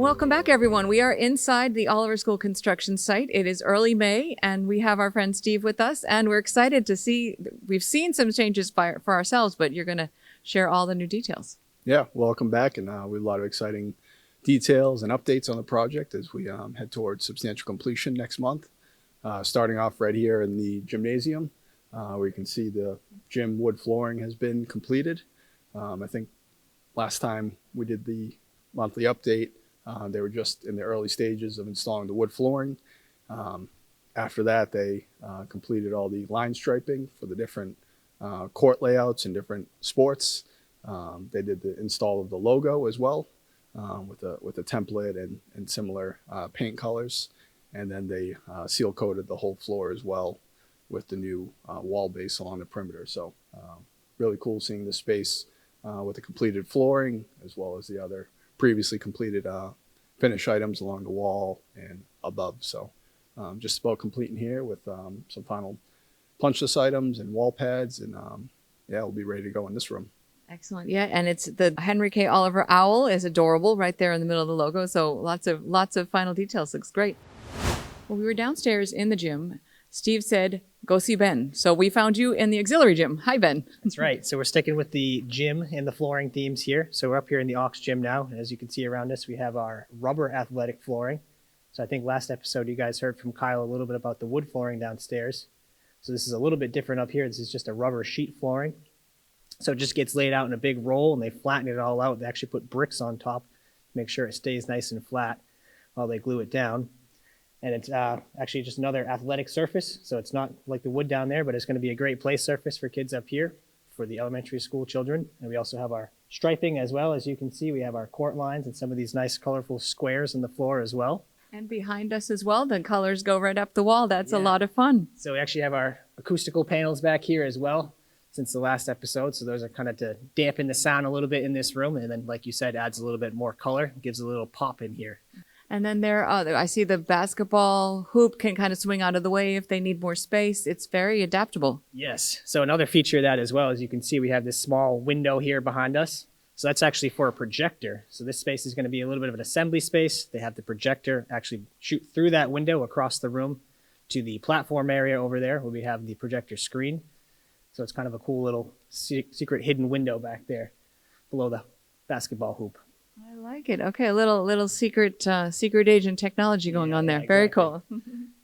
welcome back, everyone. We are inside the Oliver School construction site. It is early May, and we have our friend Steve with us, and we're excited to see. We've seen some changes for ourselves, but you're going to share all the new details. Yeah, welcome back, and we have a lot of exciting details and updates on the project as we head towards substantial completion next month. Starting off right here in the gymnasium, where you can see the gym wood flooring has been completed. I think last time we did the monthly update, they were just in the early stages of installing the wood flooring. After that, they completed all the line striping for the different court layouts and different sports. They did the install of the logo as well, with a template and similar paint colors. And then they seal coated the whole floor as well with the new wall base along the perimeter. So really cool seeing the space with the completed flooring as well as the other previously completed finish items along the wall and above. So just about complete in here with some final punch list items and wall pads, and yeah, we'll be ready to go in this room. Excellent. Yeah, and it's the Henry K. Oliver owl is adorable right there in the middle of the logo. So lots of final details. Looks great. Well, we were downstairs in the gym. Steve said, go see Ben. So we found you in the auxiliary gym. Hi, Ben. That's right. So we're sticking with the gym and the flooring themes here. So we're up here in the Aux gym now. And as you can see around us, we have our rubber athletic flooring. So I think last episode you guys heard from Kyle a little bit about the wood flooring downstairs. So this is a little bit different up here. This is just a rubber sheet flooring. So it just gets laid out in a big roll and they flatten it all out. They actually put bricks on top to make sure it stays nice and flat while they glue it down. And it's actually just another athletic surface. So it's not like the wood down there, but it's going to be a great play surface for kids up here for the elementary school children. And we also have our striping as well. As you can see, we have our court lines and some of these nice colorful squares on the floor as well. And behind us as well, the colors go right up the wall. That's a lot of fun. So we actually have our acoustical panels back here as well since the last episode. So those are kind of to dampen the sound a little bit in this room. And then, like you said, adds a little bit more color, gives a little pop in here. And then I see the basketball hoop can kind of swing out of the way if they need more space. It's very adaptable. Yes. So another feature of that as well, as you can see, we have this small window here behind us. So that's actually for a projector. So this space is going to be a little bit of an assembly space. They have the projector actually shoot through that window across the room to the platform area over there where we have the projector screen. So it's kind of a cool little secret hidden window back there below the basketball hoop. I like it. Okay, a little secret agent technology going on there. Very cool.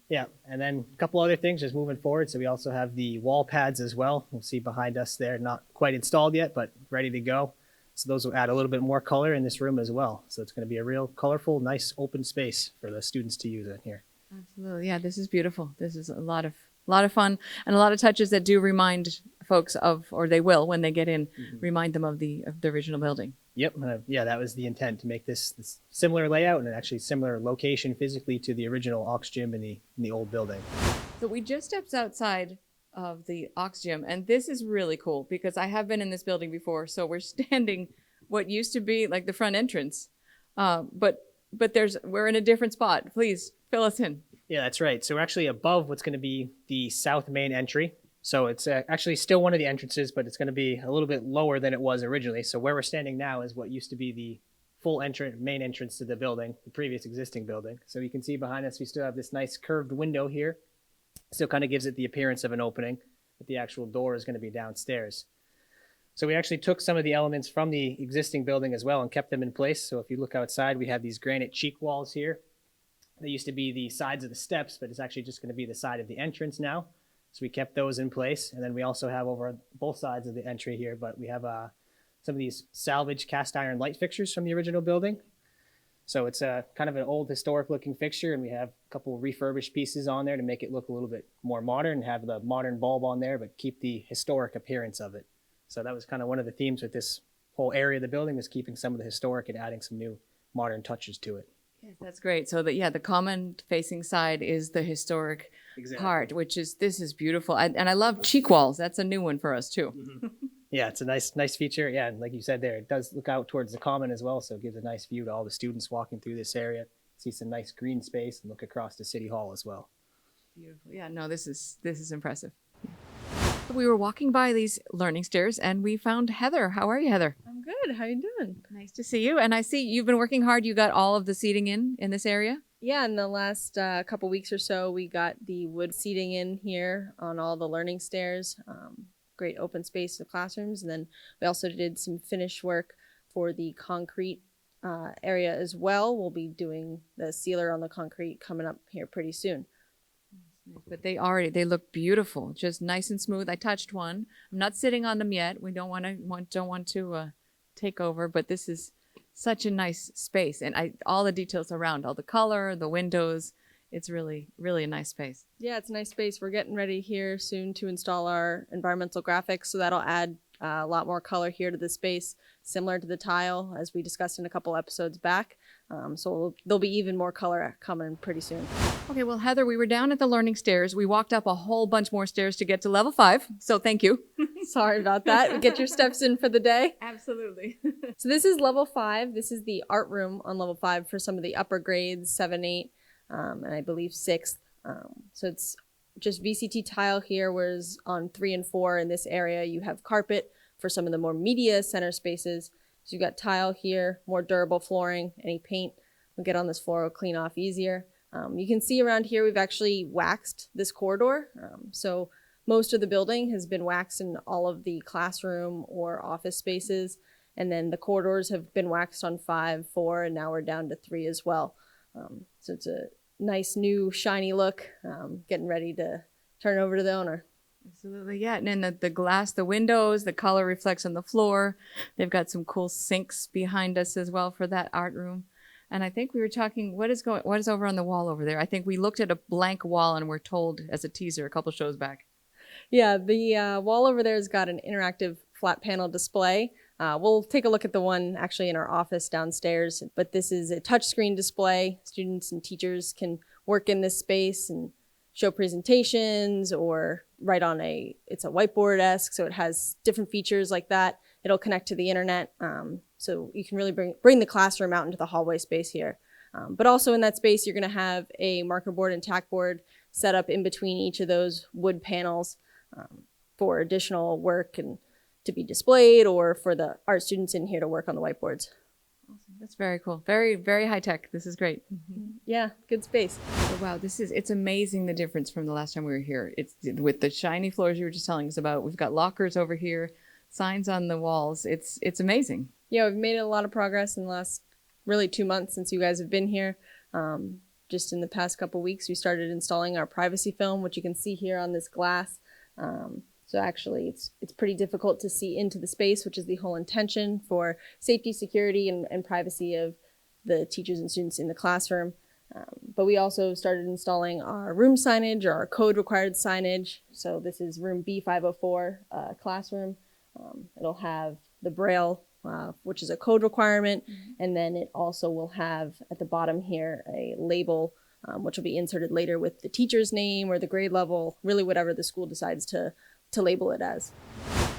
Yeah, and then a couple other things just moving forward. So we also have the wall pads as well. We'll see behind us there, not quite installed yet, but ready to go. So those will add a little bit more color in this room as well. So it's going to be a real colorful, nice open space for the students to use in here. Absolutely. Yeah, this is beautiful. This is a lot of fun and a lot of touches that do remind folks of, or they will when they get in, remind them of the original building. Yep. Yeah, that was the intent, to make this similar layout and actually similar location physically to the original Aux gym in the old building. So we just stepped outside of the Aux gym, and this is really cool because I have been in this building before. So we're standing what used to be like the front entrance, but we're in a different spot. Please fill us in. Yeah, that's right. So we're actually above what's going to be the south main entry. So it's actually still one of the entrances, but it's going to be a little bit lower than it was originally. So where we're standing now is what used to be the full main entrance to the building, the previous existing building. So you can see behind us, we still have this nice curved window here. Still kind of gives it the appearance of an opening, but the actual door is going to be downstairs. So we actually took some of the elements from the existing building as well and kept them in place. So if you look outside, we have these granite cheek walls here. They used to be the sides of the steps, but it's actually just going to be the side of the entrance now. So we kept those in place. And then we also have over both sides of the entry here, but we have some of these salvage cast iron light fixtures from the original building. So it's a kind of an old historic looking fixture, and we have a couple refurbished pieces on there to make it look a little bit more modern, have the modern bulb on there, but keep the historic appearance of it. So that was kind of one of the themes with this whole area of the building, was keeping some of the historic and adding some new modern touches to it. Yes, that's great. So the common facing side is the historic part, this is beautiful. And I love cheek walls. That's a new one for us too. Mm-hmm. Yeah, it's a nice feature. Yeah, and like you said there, it does look out towards the common as well, so it gives a nice view to all the students walking through this area. See some nice green space and look across to City Hall as well. Beautiful. Yeah, no, this is impressive. We were walking by these learning stairs and we found Heather. How are you, Heather? I'm good. How you doing? Nice to see you. And I see you've been working hard. You got all of the seating in this area? Yeah, in the last couple weeks or so, we got the wood seating in here on all the learning stairs. Great open space of classrooms. And then we also did some finish work for the concrete area as well. We'll be doing the sealer on the concrete coming up here pretty soon. But they look beautiful, just nice and smooth. I touched one. I'm not sitting on them yet. We don't want to take over, but this is such a nice space, and all the details around, all the color, the windows. It's really, really a nice space. Yeah, it's a nice space. We're getting ready here soon to install our environmental graphics, so that'll add a lot more color here to the space, similar to the tile, as we discussed in a couple episodes back. So there'll be even more color coming pretty soon. Okay, well, Heather, we were down at the learning stairs. We walked up a whole bunch more stairs to get to level 5, so thank you. Sorry about that. Get your steps in for the day. Absolutely. So this is level 5. This is the art room on level 5 for some of the upper grades, 7, 8, and I believe 6th. So it's just VCT tile here, whereas on 3 and 4 in this area, you have carpet for some of the more media center spaces. So you've got tile here, more durable flooring. Any paint will get on this floor will clean off easier. You can see around here we've actually waxed this corridor. So most of the building has been waxed in all of the classroom or office spaces. And then the corridors have been waxed on 5, 4, and now we're down to 3 as well. So it's a nice new shiny look, getting ready to turn over to the owner. Absolutely, yeah. And then the glass, the windows, the color reflects on the floor. They've got some cool sinks behind us as well for that art room. And I think we were talking, what is over on the wall over there? I think we looked at a blank wall and we're told as a teaser a couple shows back. Yeah, the wall over there has got an interactive flat panel display. We'll take a look at the one actually in our office downstairs, but this is a touchscreen display. Students and teachers can work in this space and show presentations or write on it's a whiteboard-esque, so it has different features like that. It'll connect to the internet, so you can really bring the classroom out into the hallway space here. But also in that space, you're gonna have a marker board and tack board set up in between each of those wood panels for additional work and to be displayed, or for the art students in here to work on the whiteboards. Awesome. That's very cool. Very, very high tech. This is great. Yeah, good space. So, wow, it's amazing the difference from the last time we were here. It's with the shiny floors you were just telling us about. We've got lockers over here, signs on the walls. It's amazing. Yeah, we've made a lot of progress in the last really 2 months since you guys have been here. Just in the past couple weeks, we started installing our privacy film, which you can see here on this glass. So actually, it's pretty difficult to see into the space, which is the whole intention for safety, security, and privacy of the teachers and students in the classroom. But we also started installing our room signage or our code required signage. So this is room B504 classroom. It'll have the Braille, which is a code requirement. And then it also will have at the bottom here a label, which will be inserted later with the teacher's name or the grade level, really whatever the school decides to label it as.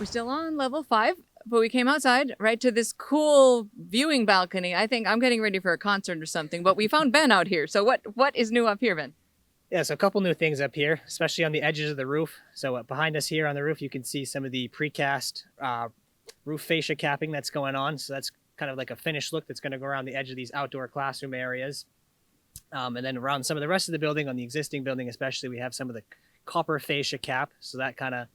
We're still on level 5, but we came outside right to this cool viewing balcony. I think I'm getting ready for a concert or something, but we found Ben out here. So what is new up here, Ben? Yeah, so a couple new things up here, especially on the edges of the roof. So behind us here on the roof, you can see some of the precast roof fascia capping that's going on. So that's kind of like a finished look that's going to go around the edge of these outdoor classroom areas. And then around some of the rest of the building, on the existing building especially, we have some of the copper fascia cap. So that kind of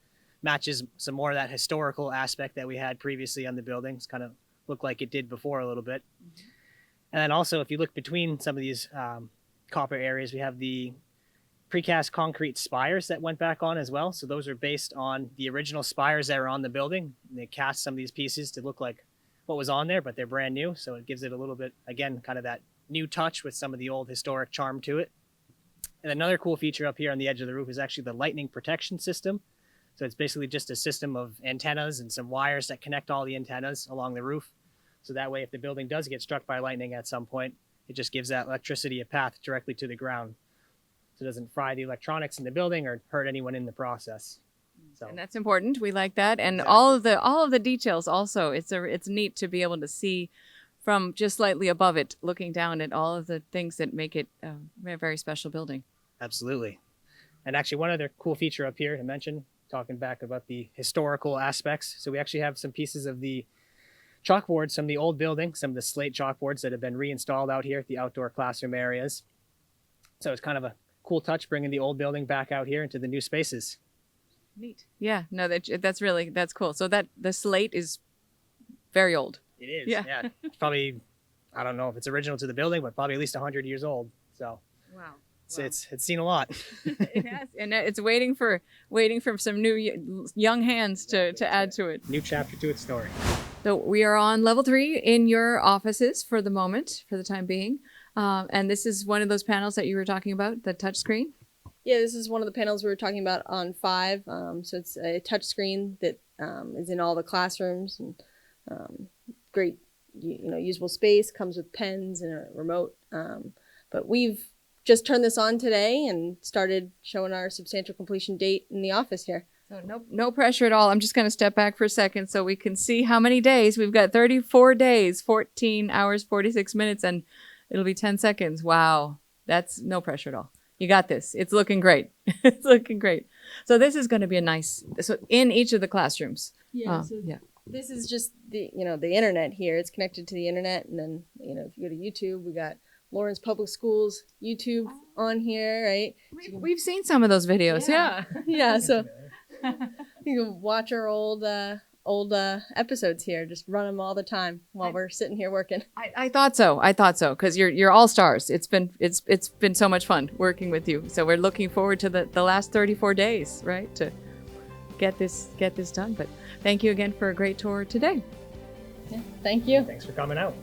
matches some more of that historical aspect that we had previously on the building. It's kind of looked like it did before a little bit. And then also, if you look between some of these copper areas, we have the precast concrete spires that went back on as well. So those are based on the original spires that are on the building. And they cast some of these pieces to look like what was on there, but they're brand new. So it gives it a little bit, again, kind of that new touch with some of the old historic charm to it. And another cool feature up here on the edge of the roof is actually the lightning protection system. So it's basically just a system of antennas and some wires that connect all the antennas along the roof. So that way, if the building does get struck by lightning at some point, it just gives that electricity a path directly to the ground. So it doesn't fry the electronics in the building or hurt anyone in the process. So, and that's important. We like that. And exactly. all of the details also. It's neat to be able to see from just slightly above it, looking down at all of the things that make it a very special building. Absolutely. And actually, one other cool feature up here to mention, talking back about the historical aspects. So we actually have some pieces of the chalkboards from the old building, some of the slate chalkboards that have been reinstalled out here at the outdoor classroom areas. So it's kind of a cool touch bringing the old building back out here into the new spaces. Neat. Yeah, no, that's cool. So that the slate is very old. It is. Yeah. Yeah. It's probably, I don't know if it's original to the building, but probably at least 100 years old. So Wow. it's seen a lot. It has, and it's waiting for some new young hands to add to it. New chapter to its story. So we are on level 3 in your offices for the moment, for the time being, and this is one of those panels that you were talking about, the touch screen. Yeah, this is one of the panels we were talking about on 5. So it's a touch screen that is in all the classrooms, and great, usable space, comes with pens and a remote. But we've just turned this on today and started showing our substantial completion date in the office here. So no pressure at all. I'm just going to step back for a second so we can see how many days. We've got 34 days, 14 hours, 46 minutes, and it'll be 10 seconds. Wow. That's no pressure at all. You got this. It's looking great. It's looking great. So this is going to be so in each of the classrooms. Yeah. This is just the internet here. It's connected to the internet, and then if you go to YouTube, we got Lawrence Public Schools YouTube on here, right? We've seen some of those videos. Yeah. Yeah. So you can watch our old episodes here. Just run them all the time while we're sitting here working. I thought so because you're all stars. It's been so much fun working with you. So we're looking forward to the last 34 days, right, to get this done. But thank you again for a great tour today. Yeah, thank you. Thanks for coming out.